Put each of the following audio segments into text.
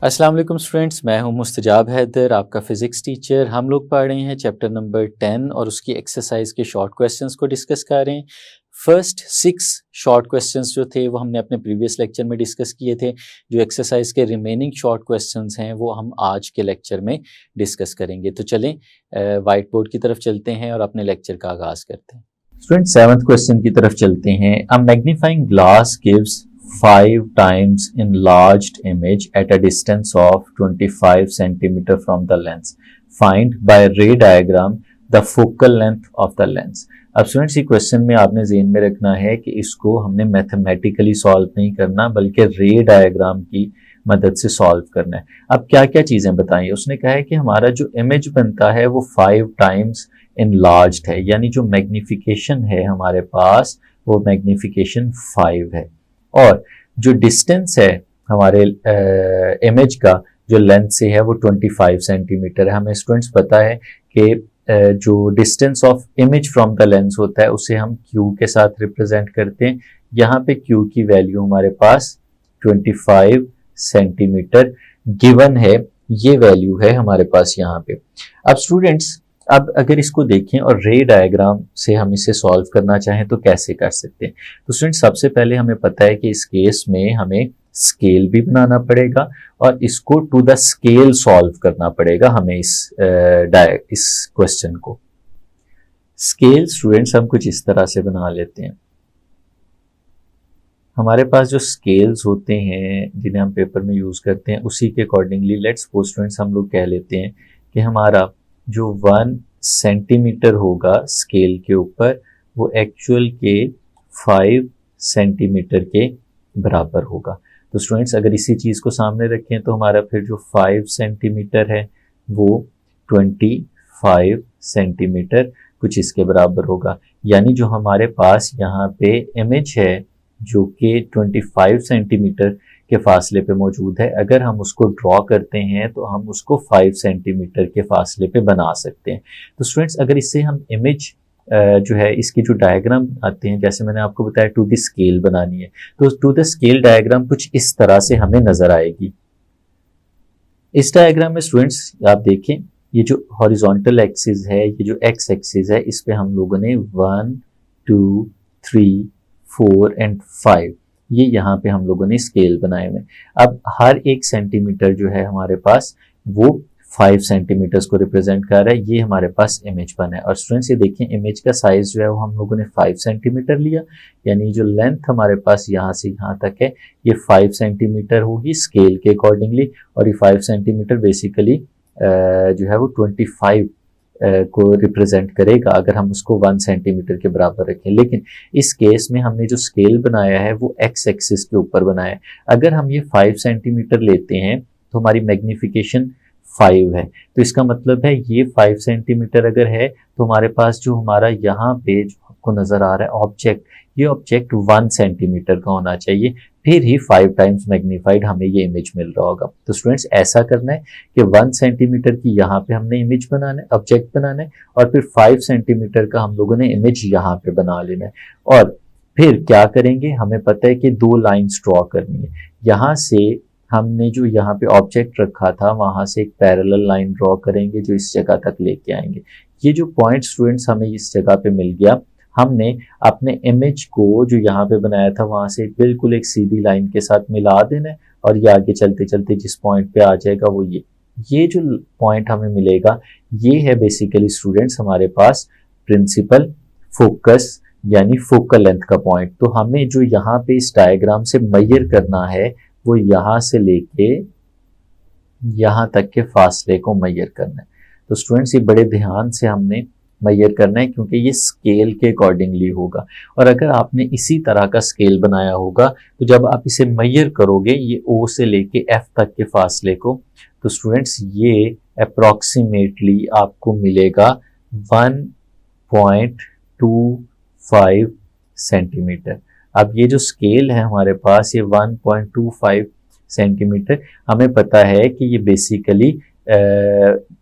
अस्सलाम वालेकुम स्टूडेंट्स, मैं हूं मुस्तजाब हैदर, आपका फ़िज़िक्स टीचर। हम लोग पढ़ रहे हैं चैप्टर नंबर 10 और उसकी एक्सरसाइज के शॉर्ट क्वेश्चंस को डिस्कस कर रहे हैं। फर्स्ट 6 शॉर्ट क्वेश्चंस जो थे वो हमने अपने प्रीवियस लेक्चर में डिस्कस किए थे। जो एक्सरसाइज के रिमेनिंग शॉर्ट क्वेश्चंस हैं वो हम आज के लेक्चर में डिस्कस करेंगे। तो चलें वाइट बोर्ड की तरफ चलते हैं और अपने लेक्चर का आगाज़ करते हैं। स्टूडेंट 7th क्वेश्चन की तरफ चलते हैं। A magnifying glass gives 5 times enlarged image at a distance of 25 centimeter from the lens. Find by ray diagram the focal length of the lens. अब स्टूडेंट्स ये क्वेश्चन में आपने ज़हन में रखना है कि इसको हमने मैथमेटिकली सॉल्व नहीं करना बल्कि रे डायग्राम की मदद से सॉल्व करना है। अब क्या क्या चीज़ें बताइए। उसने कहा है कि हमारा जो इमेज बनता है वो 5 times enlarged है, यानी जो मैग्निफिकेशन है हमारे पास वो मैग्निफिकेशन 5 है। और जो डिस्टेंस है हमारे इमेज का जो लेंथ से है वो 25 सेंटीमीटर है। हमें स्टूडेंट्स पता है कि जो distance of image from the lens होता है उसे हम क्यू के साथ रिप्रेजेंट करते हैं। यहाँ पे क्यू की वैल्यू हमारे पास 25 सेंटीमीटर गिवन है, ये वैल्यू है हमारे पास यहाँ पे। अब स्टूडेंट्स अब अगर इसको देखें और रे डायग्राम से हम इसे सॉल्व करना चाहें तो कैसे कर सकते हैं। तो स्टूडेंट्स सबसे पहले हमें पता है कि इस केस में हमें स्केल भी बनाना पड़ेगा और इसको टू द स्केल सॉल्व करना पड़ेगा हमें इस क्वेश्चन को। स्केल स्टूडेंट्स हम कुछ इस तरह से बना लेते हैं। हमारे पास जो स्केल्स होते हैं जिन्हें हम पेपर में यूज करते हैं उसी के अकॉर्डिंगली लेट्स सपोज स्टूडेंट्स हम लोग कह लेते हैं कि हमारा जो 1 सेंटीमीटर होगा स्केल के ऊपर वो एक्चुअल के 5 सेंटीमीटर के बराबर होगा। तो स्टूडेंट्स अगर इसी चीज़ को सामने रखें तो हमारा फिर जो 5 सेंटीमीटर है वो 25 सेंटीमीटर कुछ इसके बराबर होगा। यानी जो हमारे पास यहाँ पे इमेज है जो कि 25 सेंटीमीटर के फासले पे मौजूद है, अगर हम उसको ड्रॉ करते हैं तो हम उसको 5 सेंटीमीटर के फासले पे बना सकते हैं। तो स्टूडेंट्स अगर इससे हम इमेज जो है इसकी जो डायग्राम आते हैं, जैसे मैंने आपको बताया टू द स्केल बनानी है, तो टू द स्केल डायग्राम कुछ इस तरह से हमें नजर आएगी। इस डायग्राम में स्टूडेंट्स आप देखें ये जो हॉरिजॉन्टल एक्सिस है, ये जो एक्स एक्सिस है, इस पे हम लोगों ने 1 2 3 4 एंड 5 ये यहाँ पे हम लोगों ने स्केल बनाए हुए। अब हर एक सेंटीमीटर जो है हमारे पास वो 5 सेंटीमीटर्स को रिप्रेजेंट कर रहा है। ये हमारे पास इमेज बना है और स्टूडेंट्स ये देखें इमेज का साइज जो है वो हम लोगों ने 5 सेंटीमीटर लिया, यानी जो लेंथ हमारे पास यहाँ से यहाँ तक है ये 5 सेंटीमीटर होगी स्केल के अकॉर्डिंगली। और ये 5 सेंटीमीटर बेसिकली जो है वो 25 को रिप्रेजेंट करेगा अगर हम उसको 1 सेंटीमीटर के बराबर रखें। लेकिन इस केस में हमने जो स्केल बनाया है वो एक्स एक्सिस के ऊपर बनाया है। अगर हम ये 5 सेंटीमीटर लेते हैं तो हमारी मैग्निफिकेशन 5 है, तो इसका मतलब है ये 5 सेंटीमीटर अगर है तो हमारे पास जो हमारा यहाँ पे जो आपको नजर आ रहा है ऑब्जेक्ट, ये ऑब्जेक्ट 1 सेंटीमीटर का होना चाहिए, फिर ही 5 टाइम्स मैग्नीफाइड हमें ये इमेज मिल रहा होगा। तो स्टूडेंट्स ऐसा करना है कि 1 सेंटीमीटर की यहाँ पे हमने इमेज बनाना है, ऑब्जेक्ट बनाना है, और फिर 5 सेंटीमीटर का हम लोगों ने इमेज यहाँ पे बना लेना है। और फिर क्या करेंगे, हमें पता है कि 2 लाइन्स ड्रॉ करनी है। यहाँ से हमने जो यहाँ पे ऑब्जेक्ट रखा था वहां से एक पैरेलल लाइन ड्रॉ करेंगे जो इस जगह तक लेके आएंगे। ये जो पॉइंट स्टूडेंट्स हमें इस जगह पे मिल गया, हमने अपने इमेज को जो यहाँ पे बनाया था वहां से बिल्कुल एक सीधी लाइन के साथ मिला देना है और ये आगे चलते चलते जिस पॉइंट पे आ जाएगा वो ये जो पॉइंट हमें मिलेगा ये है बेसिकली स्टूडेंट्स हमारे पास प्रिंसिपल फोकस यानी फोकल लेंथ का पॉइंट। तो हमें जो यहाँ पे इस डायग्राम से मेजर करना है वो यहाँ से लेके यहाँ तक के फासले को मेजर करना है। तो स्टूडेंट्स ये बड़े ध्यान से हमने मेजर करना है क्योंकि ये स्केल के अकॉर्डिंगली होगा। और अगर आपने इसी तरह का स्केल बनाया होगा तो जब आप इसे मेजर करोगे ये ओ से लेके एफ तक के फासले को, तो स्टूडेंट्स ये अप्रॉक्सीमेटली आपको मिलेगा 1.25 सेंटीमीटर। अब ये जो स्केल है हमारे पास ये 1.25 सेंटीमीटर, हमें पता है कि ये बेसिकली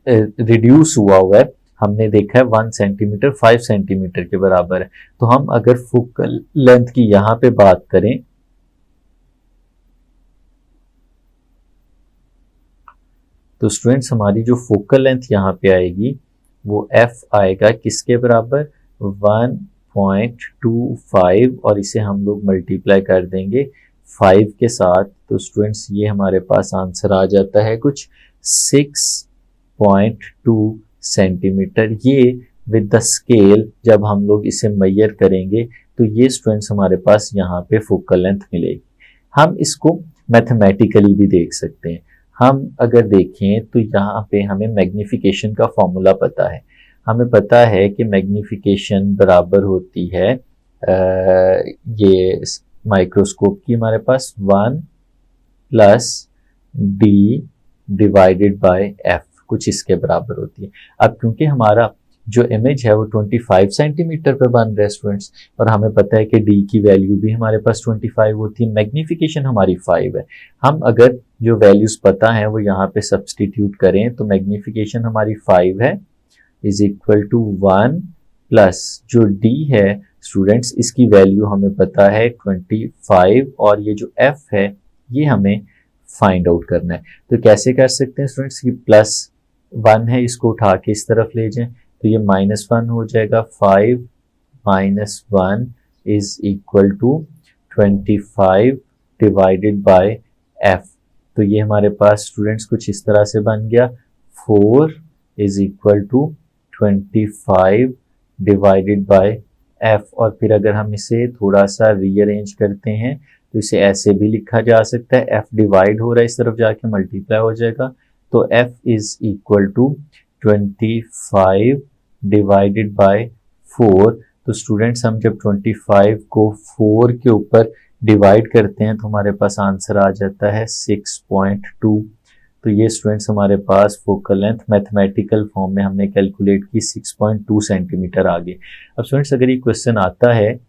रिड्यूस हुआ है। हमने देखा है 1 सेंटीमीटर 5 सेंटीमीटर के बराबर है। तो हम अगर फोकल लेंथ की यहाँ पे बात करें तो स्टूडेंट्स हमारी जो फोकल लेंथ यहाँ पे आएगी वो f आएगा किसके बराबर, 1.25 और इसे हम लोग मल्टीप्लाई कर देंगे 5 के साथ। तो स्टूडेंट्स ये हमारे पास आंसर आ जाता है कुछ 6.2 सेंटीमीटर। ये विद द स्केल जब हम लोग इसे मेजर करेंगे तो ये स्टूडेंट्स हमारे पास यहाँ पे फोकल लेंथ मिलेगी। हम इसको मैथमेटिकली भी देख सकते हैं। हम अगर देखें तो यहाँ पे हमें मैग्निफिकेशन का फॉर्मूला पता है। हमें पता है कि मैग्निफिकेशन बराबर होती है ये माइक्रोस्कोप की हमारे पास 1 + d डिवाइडेड बाय f, कुछ इसके बराबर होती है। अब क्योंकि हमारा जो इमेज है वो 25 सेंटीमीटर पे बन रहा है स्टूडेंट्स, और हमें पता है कि d की वैल्यू भी हमारे पास 25 होती है, मैग्निफिकेशन हमारी 5 है। हम अगर जो वैल्यूज पता है वो यहाँ पे सब्सटीट्यूट करें तो मैग्निफिकेशन हमारी 5 है इज इक्वल टू 1 प्लस जो d है स्टूडेंट्स इसकी वैल्यू हमें पता है 25 और ये जो f है ये हमें फाइंड आउट करना है। तो कैसे कर सकते हैं स्टूडेंट्स, कि +1 है इसको उठा के इस तरफ ले जाएं तो ये -1 हो जाएगा। 5 - 1 is equal to 25 divided by f। तो ये हमारे पास स्टूडेंट्स कुछ इस तरह से बन गया 4 is equal to 25 divided by f। और फिर अगर हम इसे थोड़ा सा रीअरेंज करते हैं तो इसे ऐसे भी लिखा जा सकता है, f डिवाइड हो रहा है इस तरफ जाके मल्टीप्लाई हो जाएगा, तो f is equal to 25 divided by 4। तो स्टूडेंट्स हम जब 25 को 4 के ऊपर डिवाइड करते हैं तो हमारे पास आंसर आ जाता है 6.2। तो ये स्टूडेंट्स हमारे पास फोकल लेंथ मैथमेटिकल फॉर्म में हमने कैलकुलेट की 6.2 सेंटीमीटर आ गई। अब स्टूडेंट्स अगर ये क्वेश्चन आता है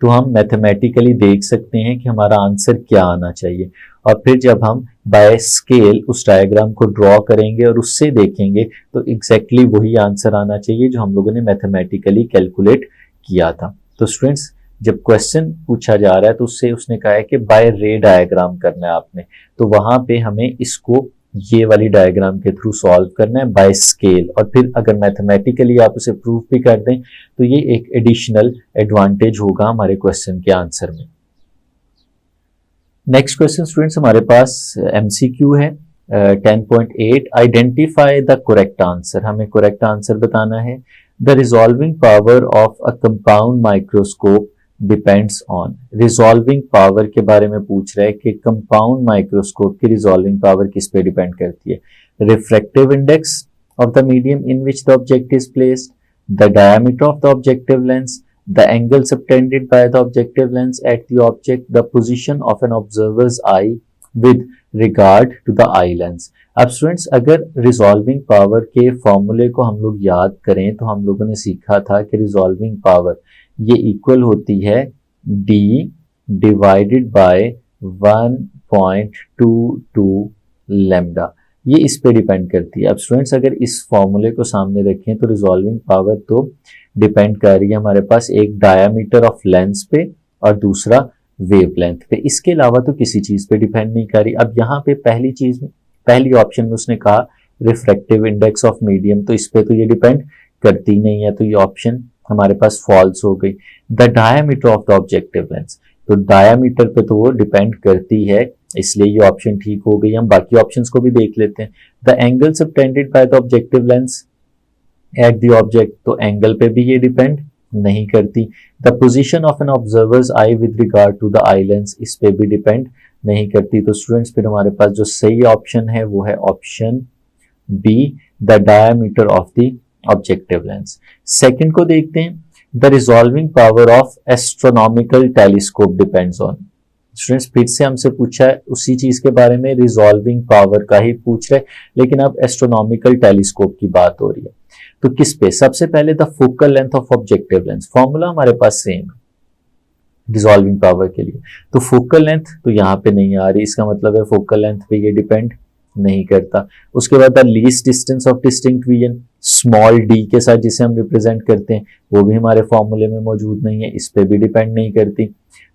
तो हम मैथमेटिकली देख सकते हैं कि हमारा आंसर क्या आना चाहिए, और फिर जब हम बाय स्केल उस डायग्राम को ड्रॉ करेंगे और उससे देखेंगे तो एग्जैक्टली वही आंसर आना चाहिए जो हम लोगों ने मैथमेटिकली कैलकुलेट किया था। तो स्टूडेंट्स जब क्वेश्चन पूछा जा रहा है तो उससे उसने कहा है कि बाय रे डायग्राम करना है आपने, तो वहां पे हमें इसको ये वाली डायग्राम के थ्रू सॉल्व करना है बाय स्केल, और फिर अगर मैथमेटिकली आप उसे प्रूव भी कर दें तो ये एक एडिशनल एडवांटेज होगा हमारे क्वेश्चन के आंसर में। नेक्स्ट क्वेश्चन स्टूडेंट्स हमारे पास MCQ है 10.8 आइडेंटिफाई द करेक्ट आंसर। हमें करेक्ट आंसर बताना है। The resolving power of a compound microscope depends on. Resolving power के बारे में पूछ रहा है कि कंपाउंड माइक्रोस्कोप की रिजॉल्विंग पावर किस पे डिपेंड करती है। Refractive index of the medium in which the object is placed, the diameter of the objective lens, the angle subtended by the objective lens at the object, the position of an observer's eye with regard to the eye lens। अब students अगर resolving power के फॉर्मूले को हम लोग याद करें तो हम लोगों ने सीखा था कि रिजॉल्विंग पावर ये इक्वल होती है d डिवाइडेड बाय 1.22 लैम्डा, ये इस पे डिपेंड करती है। अब स्टूडेंट्स अगर इस फॉर्मूले को सामने रखें तो रिजॉल्विंग पावर तो डिपेंड कर रही है हमारे पास एक डायामीटर ऑफ लेंस पे और दूसरा वेवलेंथ पे, इसके अलावा तो किसी चीज पे डिपेंड नहीं कर रही। अब यहाँ पे पहली ऑप्शन में उसने कहा रिफ्रैक्टिव इंडेक्स ऑफ मीडियम, तो इस पे तो ये डिपेंड करती नहीं है, तो ये ऑप्शन हमारे पास फॉल्स हो गई। The diameter of the objective lens, तो डायामीटर पे तो वो डिपेंड करती है, इसलिए ये ऑप्शन ठीक हो गई। हम बाकी ऑप्शंस को भी देख लेते हैं। The angle subtended by the objective lens at the object, तो एंगल पे भी ये डिपेंड नहीं करती। The position of an observer's eye with regard to the eye lens, इस पे भी डिपेंड नहीं करती। तो स्टूडेंट्स फिर हमारे पास जो सही ऑप्शन है वो है option B, the diameter of the objective lens. Second को देखते हैं। The resolving power of astronomical telescope depends on. Students फिर से हमसे पूछा है उसी चीज के बारे में, रिजॉल्विंग पावर का ही पूछ रहे, लेकिन अब एस्ट्रोनॉमिकल टेलीस्कोप की बात हो रही है। तो किस पे? सबसे पहले the focal length of objective lens, formula हमारे पास सेम है रिजॉल्विंग पावर के लिए, तो फोकल लेंथ तो यहाँ पे नहीं आ रही, इसका मतलब है फोकल लेंथ पे ये डिपेंड नहीं करता। उसके बाद the least distance of distinct vision, small D के साथ जिसे हम रिप्रेजेंट करते हैं, वो भी हमारे फॉर्मूले में मौजूद नहीं है, इस पे भी डिपेंड नहीं करती।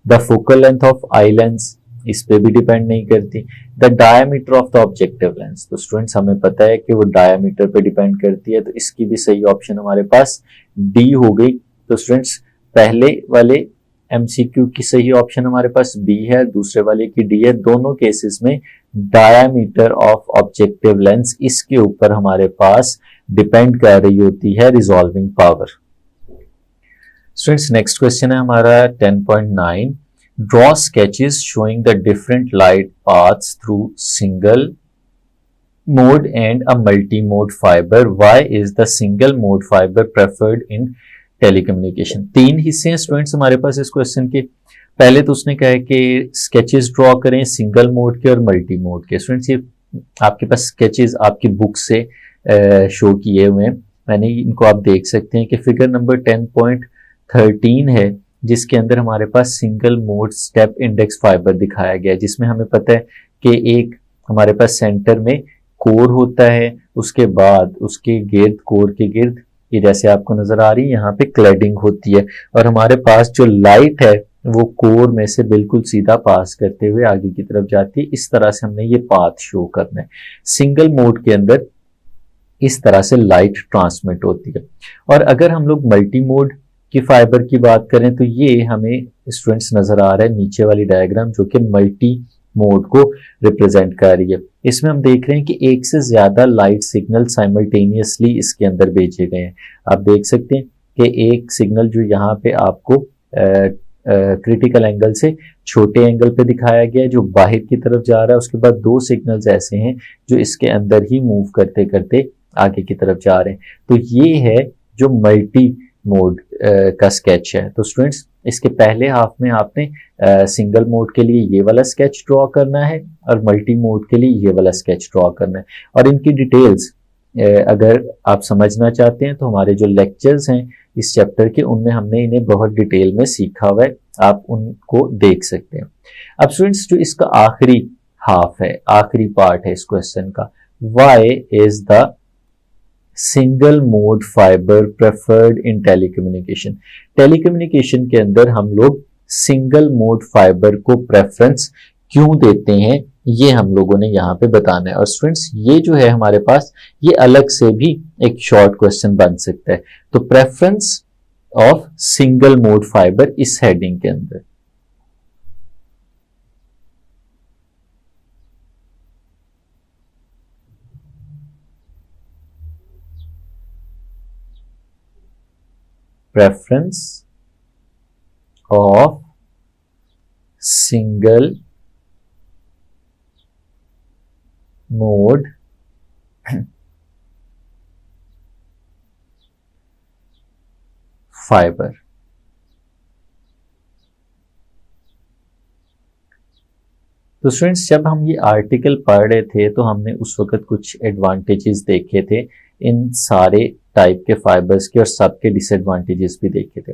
The focal length of I lens, इस पे भी डिपेंड नहीं करती। The diameter of the objective lens, तो स्टूडेंट्स हमें पता है कि वो डायमीटर पे डिपेंड करती है, तो इसकी भी सही ऑप्शन हमारे पास डी हो गई। तो स्टूडेंट्स पहले वाले एमसीक्यू की सही ऑप्शन हमारे पास बी है, दूसरे वाले की डी है। दोनों केसेस में डायमीटर ऑफ ऑब्जेक्टिव लेंस इसके ऊपर हमारे पास डिपेंड कर रही होती है resolving power. Students next question है हमारा 10.9, draw sketches showing the different light paths through single mode and a multi mode fibre, why is the single mode fibre preferred in telecommunication. तीन हिस्से हैं स्टूडेंट्स हमारे पास इस क्वेश्चन के। पहले तो उसने कहा है कि स्केचेस ड्रॉ करें सिंगल मोड के और मल्टी मोड के। स्टूडेंट्स ये आपके पास स्केचेस आपकी बुक से शो किए हुए हैं, मैंने इनको आप देख सकते हैं कि फिगर नंबर 10.13 है, जिसके अंदर हमारे पास single mode step index fibre दिखाया गया है, जिसमें हमें पता है कि एक हमारे पास सेंटर में कोर होता है, उसके बाद उसके गिर्द, कोर के गिर्द ये जैसे आपको नजर आ रही है यहाँ पे क्लैडिंग होती है, और हमारे पास जो लाइट है वो कोर में से बिल्कुल सीधा पास करते हुए आगे की तरफ जाती है। इस तरह से हमने ये पाथ शो करना है। सिंगल मोड के अंदर इस तरह से लाइट ट्रांसमिट होती है। और अगर हम लोग मल्टी मोड की फाइबर की बात करें तो ये हमें स्टूडेंट्स नजर आ रहा है नीचे वाली डायग्राम, जो कि मल्टी मोड को रिप्रेजेंट कर रही है। इसमें हम देख रहे हैं कि एक से ज्यादा लाइट सिग्नल साइमल्टेनियसली इसके अंदर भेजे गए हैं। आप देख सकते हैं कि एक सिग्नल जो यहाँ पे आपको क्रिटिकल एंगल से छोटे एंगल पे दिखाया गया है, जो बाहर की तरफ जा रहा है। उसके बाद दो सिग्नल्स ऐसे हैं जो इसके अंदर ही मूव करते करते आगे की तरफ जा रहे हैं। तो ये है जो मल्टी मोड का स्केच है। तो स्टूडेंट्स इसके पहले हाफ में आपने सिंगल मोड के लिए ये वाला स्केच ड्रॉ करना है और मल्टी मोड के लिए ये वाला स्केच ड्रॉ करना है। और इनकी डिटेल्स अगर आप समझना चाहते हैं तो हमारे जो लेक्चर्स हैं इस चैप्टर के, उनमें हमने इन्हें बहुत डिटेल में सीखा हुआ है, आप उनको देख सकते हैं। अब स्टूडेंट्स जो इसका आखिरी हाफ है, आखिरी पार्ट है इस क्वेश्चन का, why is the single mode fibre preferred in telecommunication. Telecommunication के अंदर हम लोग सिंगल मोड फाइबर को प्रेफरेंस क्यों देते हैं, ये हम लोगों ने यहाँ पे बताना है। और स्टूडेंट्स ये जो है हमारे पास, ये अलग से भी एक शॉर्ट क्वेश्चन बन सकता है। तो preference of single mode fibre इस हेडिंग के अंदर। preference of single mode fibre. तो स्टूडेंट्स जब हम ये आर्टिकल पढ़ रहे थे तो हमने उस वक्त कुछ एडवांटेजेस देखे थे इन सारे टाइप के फाइबर्स के, और सबके डिसएडवांटेजेस भी देखे थे।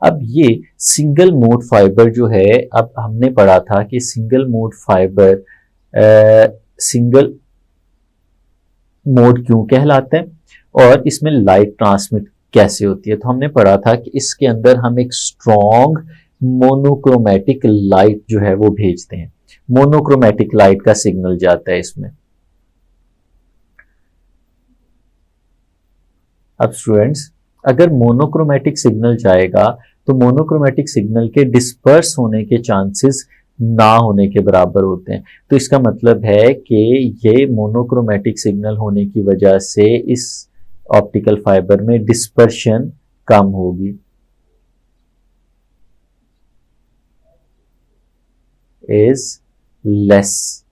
अब ये सिंगल मोड फाइबर जो है, अब हमने पढ़ा था कि single mode fibre single mode क्यों कहलाता है और इसमें लाइट ट्रांसमिट कैसे होती है। तो हमने पढ़ा था कि इसके अंदर हम एक स्ट्रॉन्ग मोनोक्रोमैटिक लाइट जो है वो भेजते हैं। मोनोक्रोमैटिक लाइट का सिग्नल जाता है इसमें। अब स्टूडेंट्स अगर मोनोक्रोमैटिक सिग्नल जाएगा तो मोनोक्रोमैटिक सिग्नल के डिस्पर्स होने के चांसेस ना होने के बराबर होते हैं। तो इसका मतलब है कि ये मोनोक्रोमैटिक सिग्नल होने की वजह से इस ऑप्टिकल फाइबर में डिस्पर्शन कम होगी। इज लेस,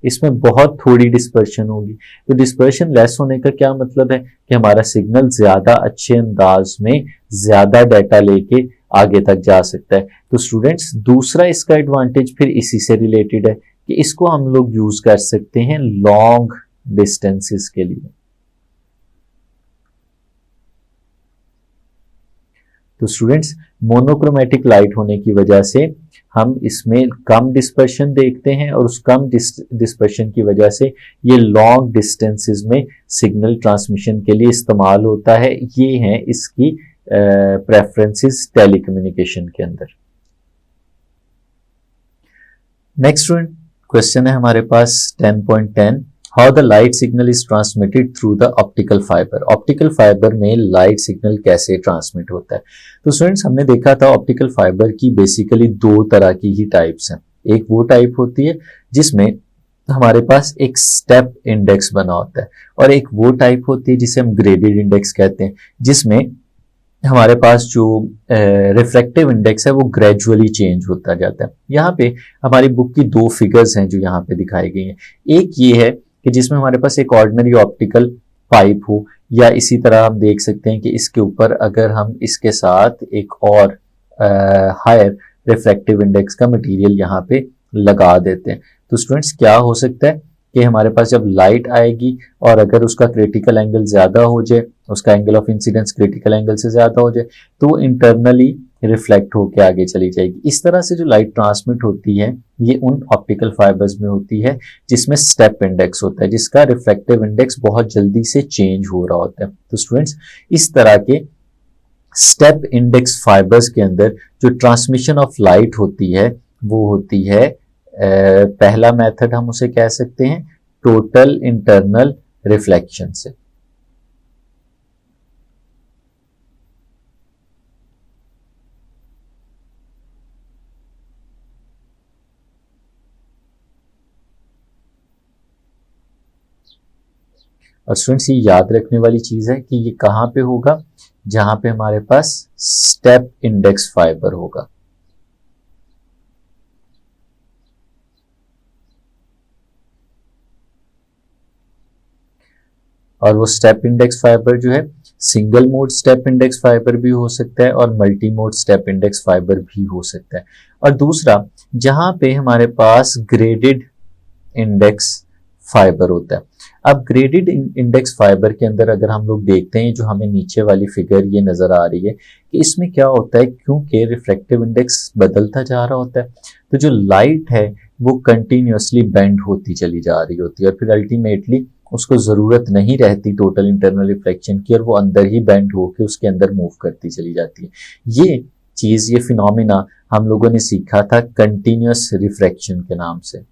इसमें बहुत थोड़ी डिस्पर्शन होगी। तो डिस्पर्शन लेस होने का क्या मतलब है कि हमारा सिग्नल ज्यादा अच्छे अंदाज में ज्यादा डाटा लेके आगे तक जा सकता है। तो स्टूडेंट्स दूसरा इसका एडवांटेज फिर इसी से रिलेटेड है कि इसको हम लोग यूज कर सकते हैं लॉन्ग डिस्टेंसेस के लिए। तो स्टूडेंट्स मोनोक्रोमैटिक लाइट होने की वजह से हम इसमें कम डिस्पर्शन देखते हैं और उस कम डिस्पर्शन की वजह से ये लॉन्ग डिस्टेंसेस में सिग्नल ट्रांसमिशन के लिए इस्तेमाल होता है। ये हैं इसकी प्रेफरेंसेस टेलीकम्युनिकेशन के अंदर। नेक्स्ट स्टूडेंट क्वेश्चन है हमारे पास 10.10, how the light signal is transmitted through the optical fibre. Optical fibre में लाइट सिग्नल कैसे ट्रांसमिट होता है। तो स्टूडेंट्स हमने देखा था ऑप्टिकल फाइबर की बेसिकली दो तरह की ही टाइप्स हैं। एक वो टाइप होती है जिसमें हमारे पास एक स्टेप इंडेक्स बना होता है, और एक वो टाइप होती है जिसे हम ग्रेडेड इंडेक्स कहते हैं, जिसमें हमारे पास जो रिफ्लेक्टिव इंडेक्स है वो ग्रेजुअली चेंज होता जाता है। यहाँ पे हमारी बुक की दो फिगर्स हैं जो यहाँ पे दिखाई गई हैं। एक ये है कि जिसमें हमारे पास एक ऑर्डिनरी ऑप्टिकल पाइप हो, या इसी तरह हम देख सकते हैं कि इसके ऊपर अगर हम इसके साथ एक और हायर रिफ्लेक्टिव इंडेक्स का मटेरियल यहाँ पे लगा देते हैं, तो स्टूडेंट्स क्या हो सकता है कि हमारे पास जब लाइट आएगी और अगर उसका क्रिटिकल एंगल ज्यादा हो जाए, उसका angle of incidence critical angle से ज्यादा हो जाए, तो वो इंटरनली रिफ्लेक्ट होकर आगे चली जाएगी। इस तरह से जो लाइट ट्रांसमिट होती है ये उन ऑप्टिकल फाइबर्स में होती है जिसमें स्टेप इंडेक्स होता है, जिसका रिफ्लेक्टिव इंडेक्स बहुत जल्दी से चेंज हो रहा होता है। तो स्टूडेंट्स इस तरह के स्टेप इंडेक्स फाइबर्स के अंदर जो ट्रांसमिशन ऑफ लाइट होती है वो होती है पहला मेथड हम उसे कह सकते हैं टोटल इंटरनल रिफ्लेक्शन से। और स्टूडेंट्स ये याद रखने वाली चीज है कि ये कहां पे होगा, जहां पे हमारे पास स्टेप इंडेक्स फाइबर होगा। और वो स्टेप इंडेक्स फाइबर जो है single mode step index fibre भी हो सकता है और multi mode step index fibre भी हो सकता है। और दूसरा जहां पे हमारे पास ग्रेडेड इंडेक्स फाइबर होता है। अब ग्रेडेड इंडेक्स फाइबर के अंदर अगर हम लोग देखते हैं, जो हमें नीचे वाली फिगर ये नजर आ रही है कि इसमें क्या होता है, क्योंकि रिफ्लेक्टिव इंडेक्स बदलता जा रहा होता है तो जो लाइट है वो कंटिन्यूअसली बेंड होती चली जा रही होती है, और फिर अल्टीमेटली उसको जरूरत नहीं रहती टोटल इंटरनल रिफ्लेक्शन की, और वो अंदर ही बेंड होकर उसके अंदर मूव करती चली जाती है। ये चीज, ये फिनोमिना हम लोगों ने सीखा था कंटिन्यूअस रिफ्रैक्शन के नाम से।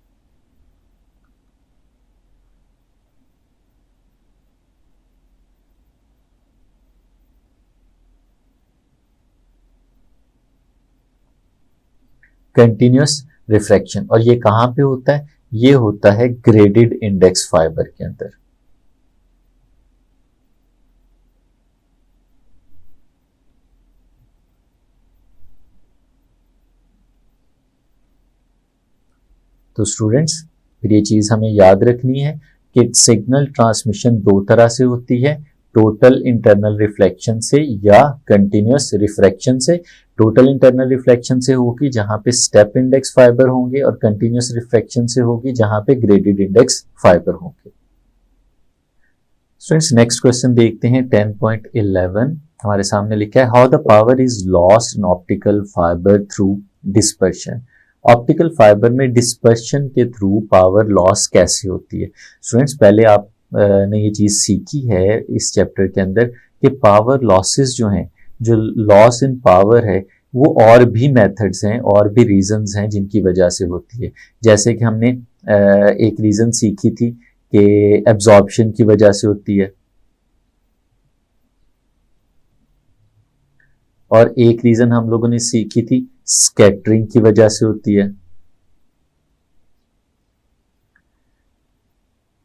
कंटिन्यूअस रिफ्रैक्शन, और ये कहां पे होता है, ये होता है ग्रेडेड इंडेक्स फाइबर के अंदर। तो स्टूडेंट्स फिर ये चीज हमें याद रखनी है कि सिग्नल ट्रांसमिशन दो तरह से होती है, टोटल इंटरनल रिफ्लेक्शन से या कंटिन्यूअस रिफ्रैक्शन से। टोटल इंटरनल रिफ्लेक्शन से होगी जहां पे स्टेप इंडेक्स फाइबर होंगे, और कंटिन्यूअस रिफ्रैक्शन से होगी जहां पे ग्रेडेड इंडेक्स फाइबर होंगे। स्टूडेंट्स नेक्स्ट क्वेश्चन देखते हैं 10.11। हमारे सामने लिखा है how the power is lost in optical fibre through dispersion. Optical fibre में डिस्पर्शन के थ्रू पावर लॉस कैसे होती है। स्टूडेंट्स पहले आप ने ये चीज सीखी है इस चैप्टर के अंदर कि पावर लॉसेस जो हैं, जो लॉस इन पावर है, वो और भी मेथड्स हैं और भी रीजंस हैं जिनकी वजह से होती है। जैसे कि हमने एक रीजन सीखी थी कि एब्जॉर्प्शन की वजह से होती है, और एक रीजन हम लोगों ने सीखी थी स्कैटरिंग की वजह से होती है।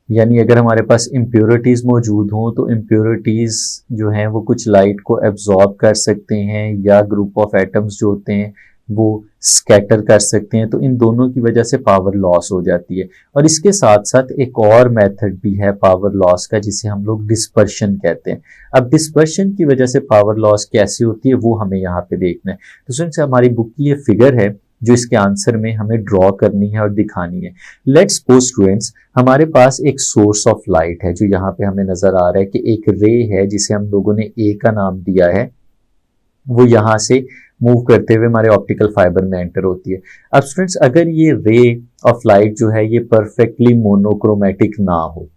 यानी अगर हमारे पास इम्प्योरिटीज मौजूद हों तो इम्प्योरिटीज जो हैं वो कुछ लाइट को एब्जॉर्ब कर सकते हैं, या ग्रुप ऑफ एटम्स जो होते हैं वो स्कैटर कर सकते हैं, तो इन दोनों की वजह से पावर लॉस हो जाती है। और इसके साथ साथ एक और मेथड भी है पावर लॉस का जिसे हम लोग डिस्पर्शन कहते हैं। अब डिस्पर्शन की वजह से पावर लॉस कैसे होती है वो हमें यहाँ पे देखना है। तो स्टूडेंट्स हमारी बुक की ये फिगर है जो इसके आंसर में हमें ड्रॉ करनी है और दिखानी है। लेट्स सपोज स्टूडेंट्स हमारे पास एक सोर्स ऑफ लाइट है जो यहाँ पे हमें नजर आ रहा है कि एक रे है जिसे हम लोगों ने ए का नाम दिया है, वो यहाँ से मूव करते हुए हमारे ऑप्टिकल फाइबर में एंटर होती है। अब स्टूडेंट्स अगर ये रे ऑफ लाइट जो है ये परफेक्टली मोनोक्रोमेटिक ना हो,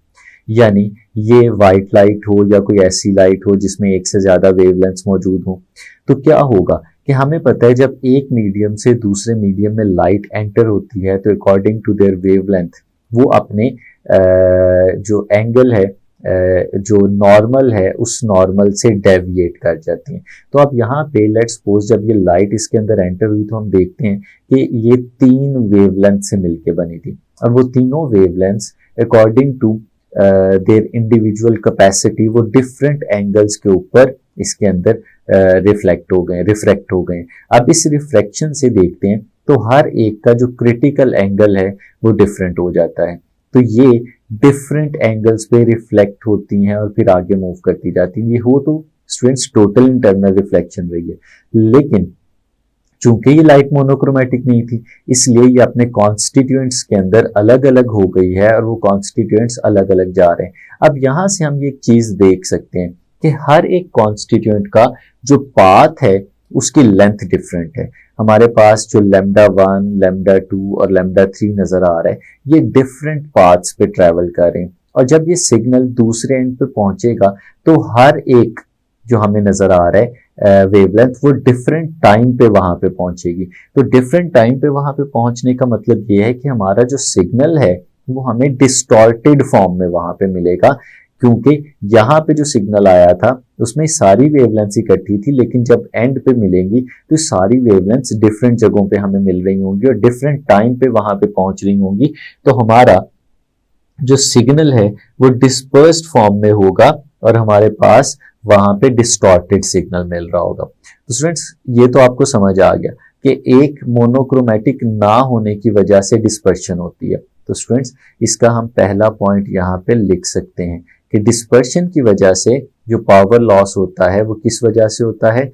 यानी ये वाइट लाइट हो या कोई ऐसी लाइट हो जिसमें एक से ज्यादा वेवलेंथ्स मौजूद हो, तो क्या होगा कि हमें पता है जब एक मीडियम से दूसरे मीडियम में लाइट एंटर होती है तो अकॉर्डिंग टू देयर वेवलेंथ वो अपने जो एंगल है जो नॉर्मल है उस नॉर्मल से डेविएट कर जाती हैं। तो अब यहाँ पे लेट्स सपोज जब ये लाइट इसके अंदर एंटर हुई तो हम देखते हैं कि ये 3 वेवलेंथ से मिलके बनी थी और वो तीनों wavelengths according to their individual capacity वो डिफरेंट एंगल्स के ऊपर इसके अंदर रिफ्लेक्ट हो गए, रिफ्रैक्ट हो गए। अब इस रिफ्रैक्शन से देखते हैं तो हर एक का जो क्रिटिकल एंगल है वो डिफरेंट हो जाता है। तो ये डिफरेंट एंगल्स पे रिफ्लेक्ट होती हैं और फिर आगे मूव करती जाती हैं। ये हो तो स्टूडेंट्स टोटल इंटरनल रिफ्लेक्शन रही है, लेकिन चूंकि ये लाइट मोनोक्रोमेटिक नहीं थी इसलिए ये अपने कॉन्स्टिट्यूएंट्स के अंदर अलग अलग हो गई है और वो कॉन्स्टिट्यूएंट्स अलग अलग जा रहे हैं। अब यहां से हम ये एक चीज देख सकते हैं कि हर एक कॉन्स्टिट्यूएंट का जो पाथ है उसकी लेंथ डिफरेंट है। हमारे पास जो λ1, λ2 और λ3 नजर आ रहा है ये डिफरेंट पाथ्स पे ट्रेवल कर रहे हैं और जब ये सिग्नल दूसरे एंड पे पहुंचेगा तो हर एक जो हमें नजर आ रहा है वेवलेंथ वो डिफरेंट टाइम पे वहां पे पहुंचेगी। तो डिफरेंट टाइम पे वहां पे पहुंचने का मतलब ये है कि हमारा जो सिग्नल है वो हमें डिस्टॉर्टेड फॉर्म में वहां पे मिलेगा, क्योंकि यहाँ पे जो सिग्नल आया था उसमें सारी वेवलेंथ्स इकट्ठी थी, लेकिन जब एंड पे मिलेंगी तो सारी वेवलेंथ्स डिफरेंट जगहों पे हमें मिल रही होंगी और डिफरेंट टाइम पे वहां पे पहुंच रही होंगी। तो हमारा जो सिग्नल है वो डिस्पर्स्ड फॉर्म में होगा और हमारे पास वहां पे डिस्टॉर्टेड सिग्नल मिल रहा होगा। तो स्टूडेंट्स ये तो आपको समझ आ गया कि एक मोनोक्रोमेटिक ना होने की वजह से डिस्पर्शन होती है। तो स्टूडेंट्स इसका हम पहला पॉइंट यहाँ पे लिख सकते हैं कि डिस्पर्शन की वजह से जो पावर लॉस होता है वो किस वजह से होता है?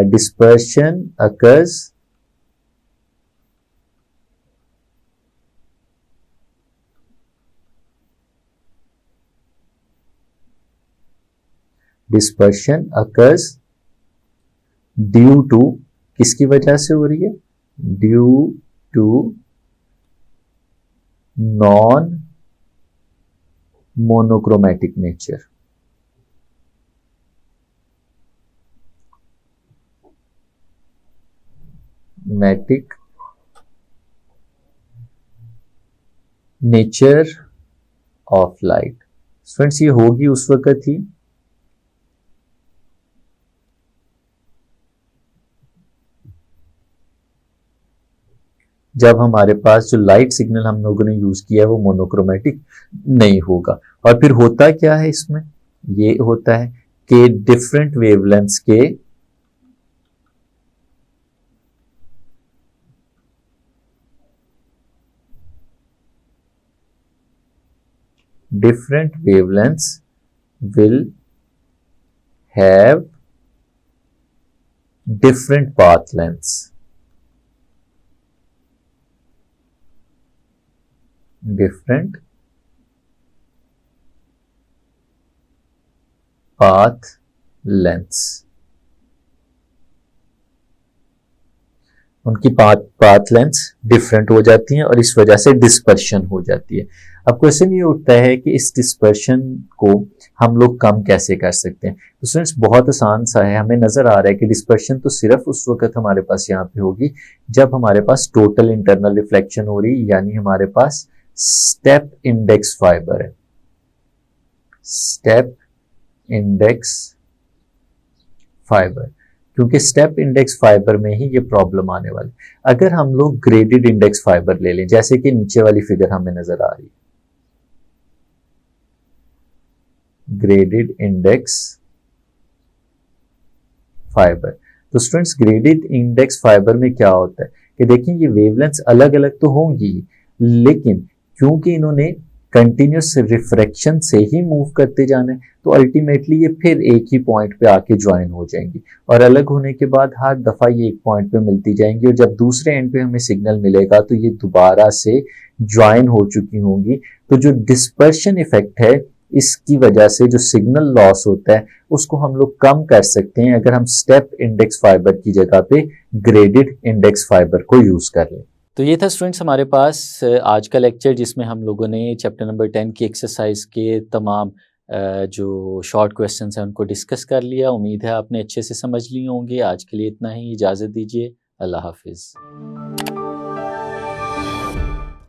Dispersion occurs dispersion occurs due to, किसकी वजह से हो रही है? Due to non monochromatic nature. मैटिक नेचर ऑफ लाइट। स्टूडेंट्स ये होगी उस वक्त ही जब हमारे पास जो लाइट सिग्नल हम लोगों ने यूज किया है वो मोनोक्रोमेटिक नहीं होगा। और फिर होता क्या है इसमें? ये होता है कि डिफरेंट वेवलेंथ्स के different wavelengths will have different path lengths. Different path lengths. उनकी पाथ लेंथ्स डिफरेंट हो जाती हैं और इस वजह से डिस्पर्शन हो जाती है। अब क्वेश्चन ये उठता है कि इस डिस्पर्शन को हम लोग कम कैसे कर सकते हैं? तो स्टूडेंट्स बहुत आसान सा है। हमें नजर आ रहा है कि डिस्पर्शन तो सिर्फ उस वक्त हमारे पास यहाँ पे होगी जब हमारे पास टोटल इंटरनल रिफ्लेक्शन हो रही, यानी हमारे पास स्टेप इंडेक्स फाइबर है। स्टेप इंडेक्स फाइबर, क्योंकि स्टेप इंडेक्स फाइबर में ही ये प्रॉब्लम आने वाली। अगर हम लोग ग्रेडेड इंडेक्स फाइबर ले लें, जैसे कि नीचे वाली फिगर हमें नजर आ रही है, ग्रेडेड इंडेक्स फाइबर। तो स्टूडेंट्स ग्रेडेड इंडेक्स फाइबर में क्या होता है कि देखिए ये वेवलेंथ्स अलग अलग तो होंगी, लेकिन क्योंकि इन्होंने कंटिन्यूस रिफ्रैक्शन से ही मूव करते जाना है तो अल्टीमेटली ये फिर एक ही पॉइंट पे आके ज्वाइन हो जाएंगी और अलग होने के बाद हर दफा ये एक पॉइंट पे मिलती जाएंगी और जब दूसरे एंड पे हमें सिग्नल मिलेगा तो ये दोबारा से ज्वाइन हो चुकी होंगी। तो जो डिस्पर्शन इफेक्ट है इसकी वजह से जो सिग्नल लॉस होता है उसको हम लोग कम कर सकते हैं अगर हम स्टेप इंडेक्स फाइबर की जगह पे ग्रेडेड इंडेक्स फाइबर को यूज कर लें। तो ये था स्टूडेंट्स हमारे पास आज का लेक्चर, जिसमें हम लोगों ने चैप्टर नंबर 10 की एक्सरसाइज के तमाम जो शॉर्ट क्वेश्चंस हैं उनको डिस्कस कर लिया। उम्मीद है आपने अच्छे से समझ लिए होंगे। आज के लिए इतना ही, इजाज़त दीजिए। अल्लाह हाफ़िज़।